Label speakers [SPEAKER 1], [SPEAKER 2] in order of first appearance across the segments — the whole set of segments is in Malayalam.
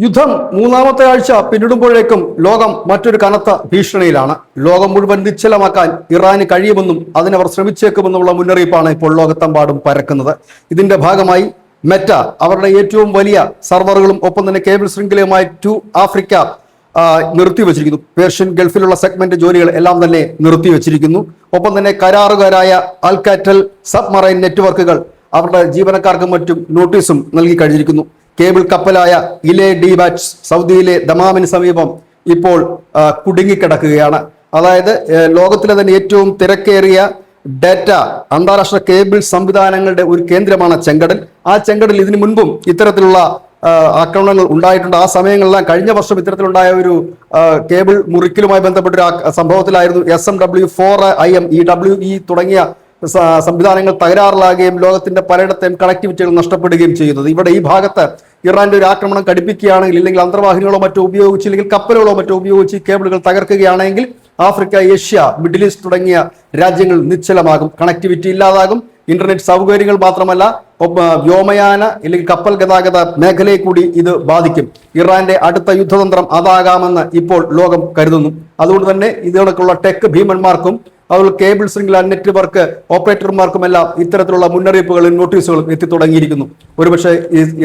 [SPEAKER 1] യുദ്ധം മൂന്നാമത്തെ ആഴ്ച പിന്നിടുമ്പോഴേക്കും ലോകം മറ്റൊരു കനത്ത ഭീഷണിയിലാണ്. ലോകം മുഴുവൻ നിശ്ചലമാക്കാൻ ഇറാന് കഴിയുമെന്നും അതിനവർ ശ്രമിച്ചേക്കുമെന്നുള്ള മുന്നറിയിപ്പാണ് ഇപ്പോൾ ലോകത്തെമ്പാടും പരക്കുന്നത്. ഇതിന്റെ ഭാഗമായി മെറ്റ അവരുടെ ഏറ്റവും വലിയ സർവറുകളും ഒപ്പം തന്നെ കേബിൾ ശൃംഖലയുമായി ടു ആഫ്രിക്ക നിർത്തിവെച്ചിരിക്കുന്നു. പേർഷ്യൻ ഗൾഫിലുള്ള സെഗ്മെന്റ് ജോലികൾ എല്ലാം തന്നെ നിർത്തിവെച്ചിരിക്കുന്നു. ഒപ്പം തന്നെ കരാറുകാരായ അൽകാറ്റൽ സബ്മറൈൻ നെറ്റ്വർക്കുകൾ അവരുടെ ജീവനക്കാർക്കും മറ്റും നോട്ടീസും നൽകി കഴിഞ്ഞിരിക്കുന്നു. കേബിൾ കപ്പലായ ഇലെ ഡി ബാറ്റ്സ് സൗദിയിലെ ദമാമിന് സമീപം ഇപ്പോൾ കുടുങ്ങിക്കിടക്കുകയാണ്. അതായത് ലോകത്തിലെ തന്നെ ഏറ്റവും തിരക്കേറിയ ഡാറ്റ അന്താരാഷ്ട്ര കേബിൾ സംവിധാനങ്ങളുടെ ഒരു കേന്ദ്രമാണ് ചെങ്കടൽ. ആ ചെങ്കടൽ ഇതിനു മുൻപും ഇത്തരത്തിലുള്ള ആക്രമണങ്ങൾ ഉണ്ടായിട്ടുണ്ട്. ആ സമയങ്ങളിലെല്ലാം കഴിഞ്ഞ വർഷം ഇത്തരത്തിലുണ്ടായ ഒരു കേബിൾ മുറിക്കലുമായി ബന്ധപ്പെട്ടൊരു സംഭവത്തിലായിരുന്നു SMW4IM EWE തുടങ്ങിയ സംവിധാനങ്ങൾ തകരാറിലാകുകയും ലോകത്തിന്റെ പലയിടത്തെയും കണക്ടിവിറ്റികൾ നഷ്ടപ്പെടുകയും ചെയ്യുന്നത്. ഇവിടെ ഈ ഭാഗത്ത് ഇറാന്റെ ഒരു ആക്രമണം കടുപ്പിക്കുകയാണെങ്കിൽ, ഇല്ലെങ്കിൽ അന്തർവാഹിനികളോ മറ്റോ ഉപയോഗിച്ച്, ഇല്ലെങ്കിൽ കപ്പലുകളോ മറ്റോ ഉപയോഗിച്ച് കേബിളുകൾ തകർക്കുകയാണെങ്കിൽ ആഫ്രിക്ക, ഏഷ്യ, മിഡിൽ ഈസ്റ്റ് തുടങ്ങിയ രാജ്യങ്ങൾ നിശ്ചലമാകും. കണക്ടിവിറ്റി ഇല്ലാതാകും. ഇന്റർനെറ്റ് സൗകര്യങ്ങൾ മാത്രമല്ല, വ്യോമയാന അല്ലെങ്കിൽ കപ്പൽ ഗതാഗത മേഖലയെ കൂടി ഇത് ബാധിക്കും. ഇറാന്റെ അടുത്ത യുദ്ധതന്ത്രം അതാകാമെന്ന് ഇപ്പോൾ ലോകം കരുതുന്നു. അതുകൊണ്ട് തന്നെ ഇതിനൊക്കെയുള്ള ടെക് ഭീമന്മാർക്കും അതുപോലെ കേബിൾ ശൃംഖല നെറ്റ്വർക്ക് ഓപ്പറേറ്റർമാർക്കുമെല്ലാം ഇത്തരത്തിലുള്ള മുന്നറിയിപ്പുകളും നോട്ടീസുകളും എത്തി തുടങ്ങിയിരിക്കുന്നു. ഒരുപക്ഷെ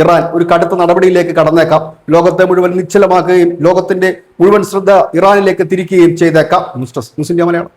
[SPEAKER 1] ഇറാൻ ഒരു കടുത്ത നടപടിയിലേക്ക് കടന്നേക്കാം. ലോകത്തെ മുഴുവൻ നിശ്ചലമാക്കുകയും ലോകത്തിന്റെ മുഴുവൻ ശ്രദ്ധ ഇറാനിലേക്ക് തിരിക്കുകയും ചെയ്തേക്കാം. News desk news India Malayalam.